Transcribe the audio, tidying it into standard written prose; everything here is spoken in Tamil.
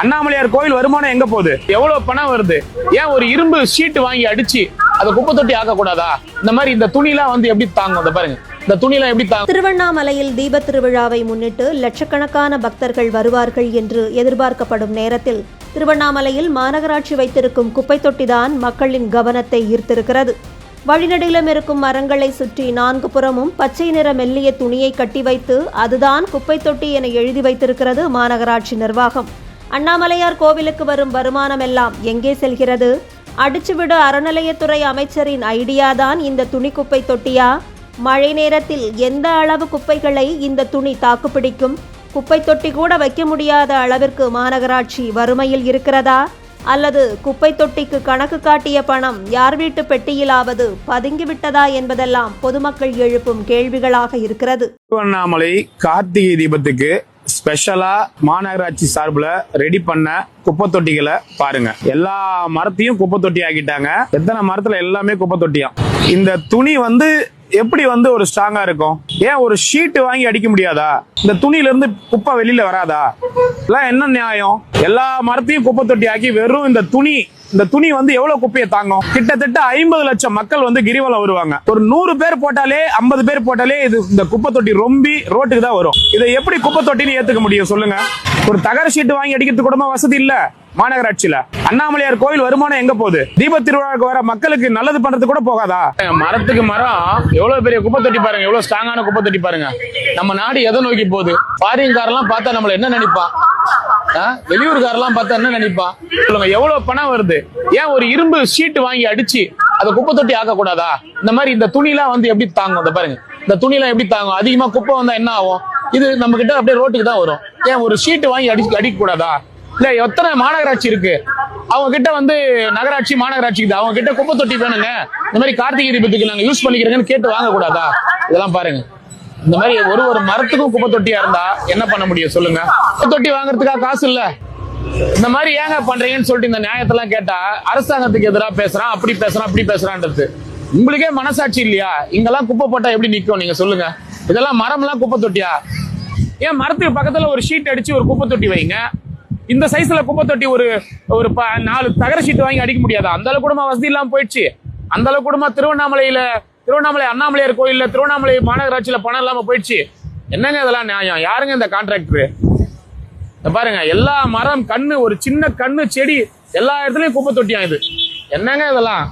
அண்ணாமலையார் கோயில் வருமானம் எங்க போகுது? எவ்வளவு பணம் வருது? ஏன் ஒரு இரும்பு ஷீட் வாங்கி அடிச்சு அதை குப்பை தொட்டி ஆக்க கூடாதா? இந்த மாதிரி இந்த துணிலாம் வந்து எப்படி தாங்கும்? அதை பாருங்க, இந்த துணிலாம் எப்படி தாங்கும்? திருவண்ணாமலையில் தீப திருவிழாவை முன்னிட்டு லட்சக்கணக்கான பக்தர்கள் வருவார்கள் என்று எதிர்பார்க்கப்படும் நேரத்தில் திருவண்ணாமலையில் மாநகராட்சி வைத்திருக்கும் குப்பை தொட்டிதான் மக்களின் கவனத்தை ஈர்த்திருக்கிறது. வழிநெடுகிலும் இருக்கும் மரங்களை சுற்றி 4 புறமும் பச்சை நிற மெல்லிய துணியை கட்டி வைத்து அதுதான் குப்பை தொட்டி என எழுதி வைத்திருக்கிறது மாநகராட்சி நிர்வாகம். அண்ணாமலையார் கோவிலுக்கு வரும் வருமானம் எல்லாம் எங்கே செல்கிறது? அடிச்சுவிடு அறநிலையத்துறை அமைச்சரின் ஐடியாதான் இந்த துணி குப்பை தொட்டியா? மழை நேரத்தில் எந்த அளவு குப்பைகளை இந்த துணி தாக்குப்பிடிக்கும்? குப்பை தொட்டி கூட வைக்க முடியாத அளவிற்கு மாநகராட்சி வறுமையில் இருக்கிறதா? அல்லது குப்பை தொட்டிக்கு கணக்கு காட்டிய பணம் யார் வீட்டு பெட்டியிலாவது பதுங்கிவிட்டதா என்பதெல்லாம் பொதுமக்கள் எழுப்பும் கேள்விகளாக இருக்கிறது. திருவண்ணாமலை கார்த்திகை தீபத்துக்கு ஸ்பெஷலா மாநகராட்சி சார்பில் ரெடி பண்ண குப்பை தொட்டிகளை பாருங்க. எல்லா மரத்தையும் குப்பை தொட்டி ஆக்கிட்டாங்க. எத்தனை மரத்துல எல்லாமே குப்பை தொட்டியாம். இந்த துணி வந்து எப்படி வந்து ஒரு ஸ்ட்ராங்கா இருக்கும்? ஏன் ஒரு ஷீட் வாங்கி அடிக்க முடியாதா? இந்த துணியில இருந்து குப்பை வெளியில வராதா? எல்லாம் என்ன நியாயம்? எல்லா மரத்தையும் குப்பை தொட்டி ஆக்கி வெறும் இந்த துணி வந்து எவ்வளவு குப்பையை தாங்கும்? கிட்டத்தட்ட 50 லட்சம் மக்கள் வந்து கிரிவலம் வருவாங்க. ஒரு 100 பேர் போட்டாலே 50 பேர் போட்டாலே இது இந்த குப்பை தொட்டி ரொம்பி ரோட்டுக்கு தான் வரும். இதை எப்படி குப்பை தொட்டின்னு ஏத்துக்க முடியும் சொல்லுங்க? ஒரு தகர ஷீட் வாங்கி அடிக்கிறதுக்கு கூட வசதி இல்ல மாநகராட்சியில. அண்ணாமலையார் கோயில் வருமானம் எங்க போகுது? தீப திருவிழாவுக்கு வர மக்களுக்கு நல்லது பண்றது கூட போகாதா? மரத்துக்கு மரம் எவ்வளவு பெரிய குப்பை தொட்டி பாருங்க, எவ்வளவு ஸ்ட்ராங்கான குப்பை தொட்டி பாருங்க. நம்ம நாடு எதை நோக்கி போகுது? ஃபாரின்காரெல்லாம் பார்த்தா நம்மள என்ன நினைப்பான்? வெளியூர்காரெல்லாம் பார்த்தா என்ன நினைப்பான்? சொல்லுங்க, எவ்வளவு பணம் வருது? ஏன் ஒரு இரும்பு ஷீட் வாங்கி அடிச்சு அதை குப்பை தொட்டி ஆக்க கூடாதா? இந்த மாதிரி இந்த துணிலாம் வந்து எப்படி தாங்கும்? அதை பாருங்க, இந்த துணிலாம் எப்படி தாங்கும்? அதிகமா குப்பை வந்தா என்ன ஆகும்? இது நம்ம கிட்ட அப்படியே ரோட்டுக்கு தான் வரும். ஏன் ஒரு ஷீட் வாங்கி அடிக்க கூடாதா? இல்ல எத்தனை மாநகராட்சி இருக்கு, அவங்க கிட்ட வந்து நகராட்சி மாநகராட்சி அவங்க கிட்ட குப்பை தொட்டி வேணுங்க, இந்த மாதிரி கார்த்திகை தீபத்துக்கு நாங்க யூஸ் பண்ணிக்கிறேங்கன்னு கேட்டு வாங்க கூடாதா? இதெல்லாம் பாருங்க. இந்த மாதிரி ஒரு மரத்துக்கும் குப்பை தொட்டியா இருந்தா என்ன பண்ண முடியும் சொல்லுங்க? குப்பை தொட்டி வாங்குறதுக்காக காசு இல்ல. இந்த மாதிரி ஏங்க பண்றீங்கன்னு சொல்லிட்டு இந்த நியாயத்தெல்லாம் கேட்டா அரசாங்கத்துக்கு எதிராக பேசுறான், அப்படி பேசுறான், அப்படி பேசுறான்றது. உங்களுக்கே மனசாட்சி இல்லையா? இங்கெல்லாம் குப்பை போட்டா எப்படி நிக்கும் நீங்க சொல்லுங்க? இதெல்லாம் மரம்லாம் குப்பை தொட்டியா? ஏன் மரத்துக்கு பக்கத்துல ஒரு ஷீட் அடிச்சு ஒரு குப்பை தொட்டி வைங்க. இந்த சைஸ்ல குப்பை தொட்டி ஒரு 4 தகர ஷீட் வாங்கி அடிக்க முடியாதா? அந்த அளவு கூடமா வசதி இல்லாம போயிடுச்சு? அந்த அளவு கூடமா திருவண்ணாமலை அண்ணாமலையார் கோயில்ல திருவண்ணாமலை மாநகராட்சியில பணம் இல்லாம போயிடுச்சு? என்னங்க இதெல்லாம் நியாயம்? யாருங்க இந்த கான்ட்ராக்டர்? பாருங்க, எல்லா மரம் கண்ணு, ஒரு சின்ன கண்ணு செடி எல்லா இடத்துலயும் குப்பை தொட்டியா? இது என்னங்க இதெல்லாம்?